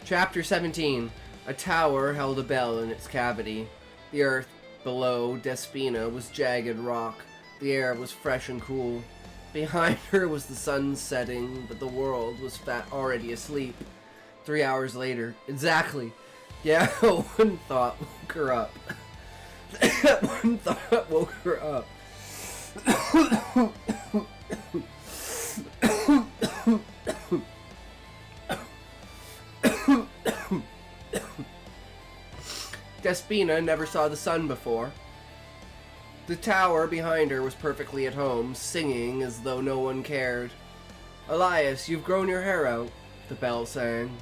Chapter 17. A tower held a bell in its cavity. The earth below Despina was jagged rock. The air was fresh and cool. Behind her was the sun setting, but the world was already asleep. 3 hours later. Exactly. Yeah, one thought woke her up. One thought woke her up. Despina never saw the sun before. The tower behind her was perfectly at home, singing as though no one cared. "Elias, you've grown your hair out," the bell sang.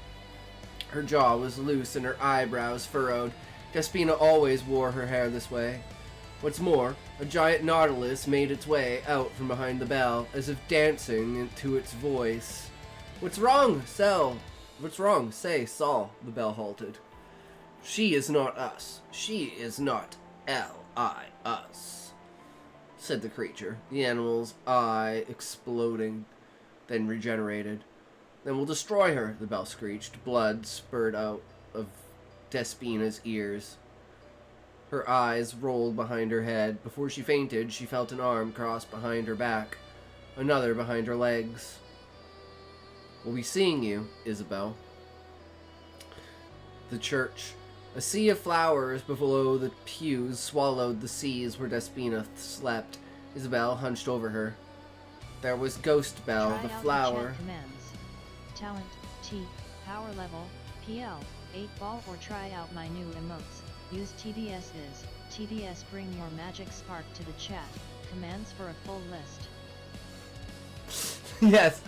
Her jaw was loose and her eyebrows furrowed. Despina always wore her hair this way. What's more, a giant nautilus made its way out from behind the bell, as if dancing to its voice. "What's wrong, Sel? What's wrong? Say, Saul," the bell halted. "She is not us. She is not us," said the creature, the animal's eye exploding, then regenerated. "Then we'll destroy her," the bell screeched. Blood spurted out of Despina's ears. Her eyes rolled behind her head. Before she fainted, she felt an arm crossed behind her back, another behind her legs. "We'll be seeing you, Isabel." The church. A sea of flowers below the pews swallowed the seas where Despina slept. Isabel hunched over her. There was Ghost Bell, Try the out flower. The chat commands. Talent, T, power level, PL, 8 ball, or try out my new emotes. Use TDS's. TDS bring your magic spark to the chat. Commands for a full list. Yes,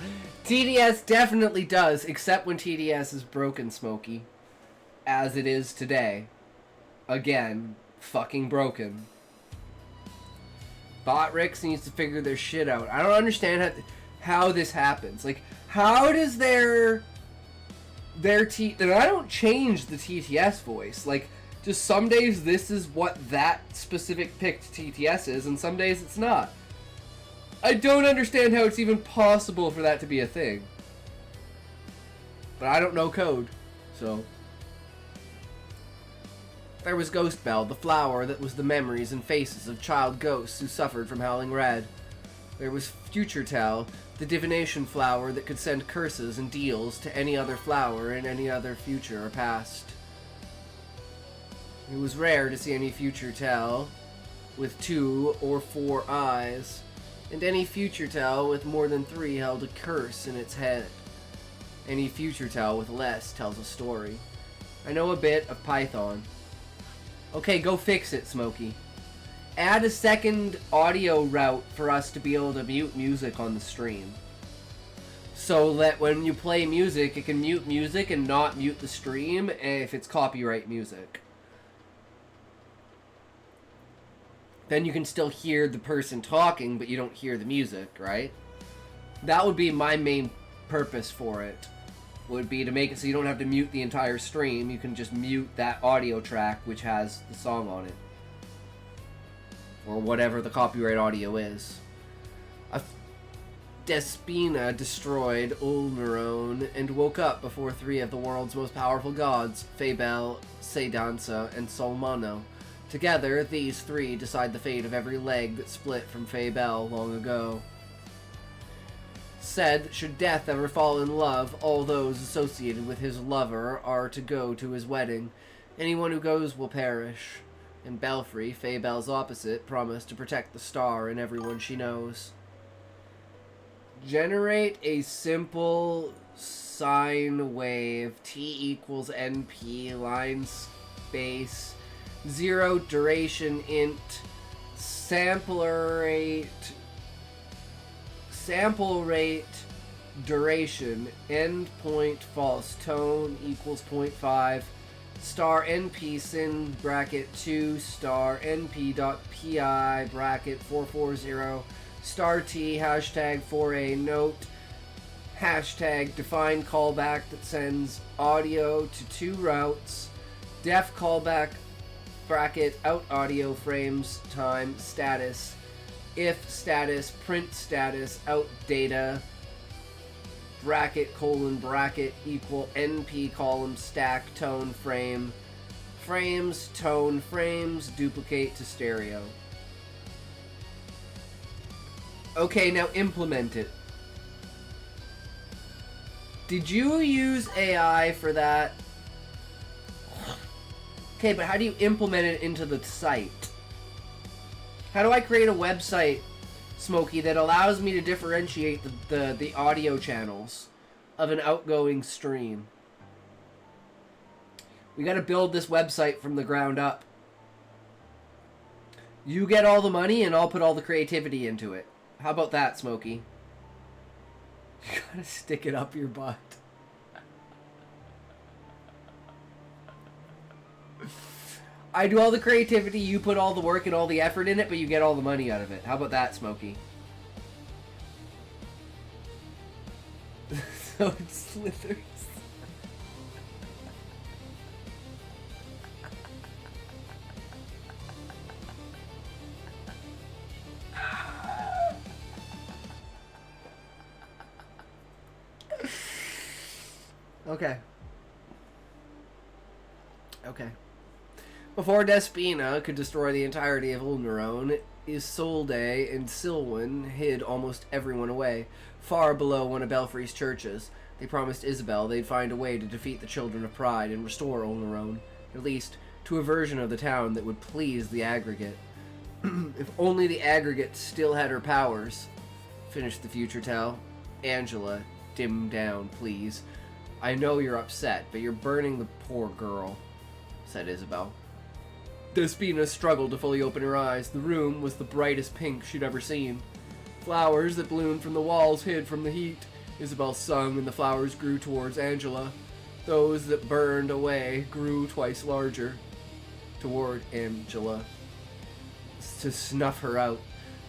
TDS definitely does, except when TDS is broken, Smokey. As it is today. Again, fucking broken. Botrix needs to figure their shit out. I don't understand how this happens. Like, how does and I don't change the TTS voice. Like, just some days this is what that specific picked TTS is, and some days it's not. I don't understand how it's even possible for that to be a thing. But I don't know code, so... There was Ghost Bell, the flower that was the memories and faces of child ghosts who suffered from Howling Red. There was Future Tell, the divination flower that could send curses and deals to any other flower in any other future or past. It was rare to see any Future Tell with 2 or 4 eyes, and any Future Tell with more than 3 held a curse in its head. Any Future Tell with less tells a story. I know a bit of Python. Okay, go fix it, Smokey. Add a second audio route for us to be able to mute music on the stream. So that when you play music, it can mute music and not mute the stream if it's copyright music. Then you can still hear the person talking, but you don't hear the music, right? That would be my main purpose for it. Would be to make it so you don't have to mute the entire stream. You can just mute that audio track which has the song on it. Or whatever the copyright audio is. Despina destroyed Ulnerone and woke up before 3 of the world's most powerful gods, Fabel, Sedansa, and Solmano. Together, these 3 decide the fate of every leg that split from Fabel long ago. Said, should death ever fall in love, all those associated with his lover are to go to his wedding. Anyone who goes will perish. And Belfry, Fabel's opposite, promised to protect the star and everyone she knows. Generate a simple sine wave, T equals NP, line space, 0 duration int, sample rate, duration, endpoint false, tone equals 0.5, star np sin bracket 2 star np.pi bracket 440 star t hashtag 4a note hashtag define callback that sends audio to 2 routes def callback bracket out audio frames time status if status print status out data bracket colon bracket equal NP column stack tone frame frames tone frames duplicate to stereo. Okay, now implement it. Did you use AI for that? Okay, but how do you implement it into the site? How do I create a website, Smokey, that allows me to differentiate the audio channels of an outgoing stream? We gotta build this website from the ground up. You get all the money and I'll put all the creativity into it. How about that, Smokey? You gotta stick it up your butt. I do all the creativity, you put all the work and all the effort in it, but you get all the money out of it. How about that, Smokey? So it slithers. Okay. Okay. Before Despina could destroy the entirety of Ulnaron, Isolde and Silwen hid almost everyone away, far below one of Belfry's churches. They promised Isabel they'd find a way to defeat the Children of Pride and restore Ulnaron, at least to a version of the town that would please the Aggregate. If only the Aggregate still had her powers, finished the future tell. Angela, dim down, please. I know you're upset, but you're burning the poor girl, said Isabel. Despina struggled to fully open her eyes. The room was the brightest pink she'd ever seen. Flowers that bloomed from the walls hid from the heat. Isabel sung and the flowers grew towards Angela. Those that burned away grew twice larger toward Angela to snuff her out.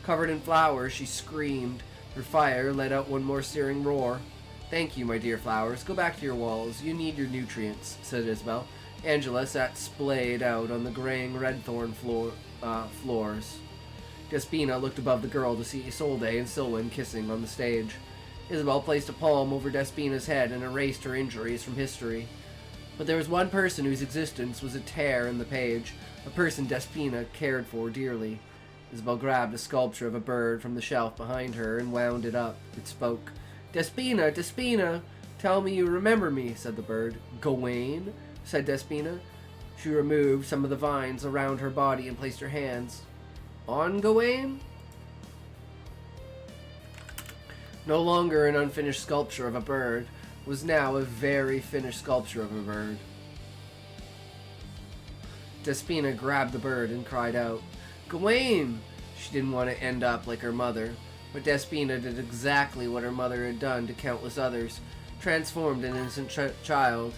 Covered in flowers, she screamed. Her fire let out one more searing roar. Thank you, my dear flowers. Go back to your walls. You need your nutrients, said Isabel. Angela sat splayed out on the graying redthorn floors. Despina looked above the girl to see Isolde and Silwen kissing on the stage. Isabel placed a palm over Despina's head and erased her injuries from history. But there was one person whose existence was a tear in the page, a person Despina cared for dearly. Isabel grabbed a sculpture of a bird from the shelf behind her and wound it up. It spoke. Despina, Despina, tell me you remember me, said the bird. Gawain, said Despina. She removed some of the vines around her body and placed her hands on Gawain. No longer an unfinished sculpture of a bird, was now a very finished sculpture of a bird. Despina grabbed the bird and cried out, Gawain! She didn't want to end up like her mother, but Despina did exactly what her mother had done to countless others, transformed an innocent child.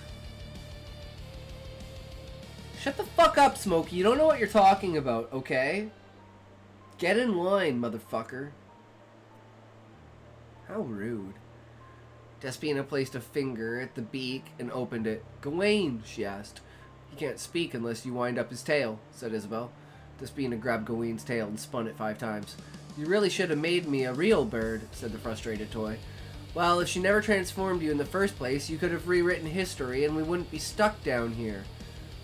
Shut the fuck up, Smokey. You don't know what you're talking about, okay? Get in line, motherfucker. How rude. Despina placed a finger at the beak and opened it. Gawain, she asked. He can't speak unless you wind up his tail, said Isabel. Despina grabbed Gawain's tail and spun it 5 times. You really should have made me a real bird, said the frustrated toy. Well, if she never transformed you in the first place, you could have rewritten history and we wouldn't be stuck down here,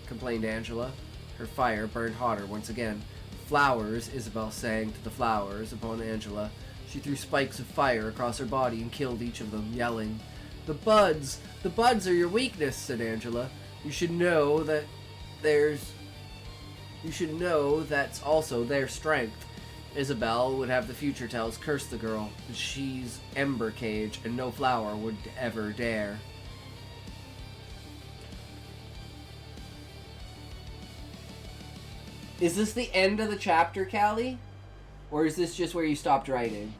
complained Angela. Her fire burned hotter once again. Flowers, Isabel sang to the flowers upon Angela. She threw spikes of fire across her body and killed each of them, yelling. The buds are your weakness, said Angela. You should know that's also their strength. Isabel would have the future tells curse the girl, but she's Ember Cage and no flower would ever dare. Is this the end of the chapter, Calli? Or is this just where you stopped writing?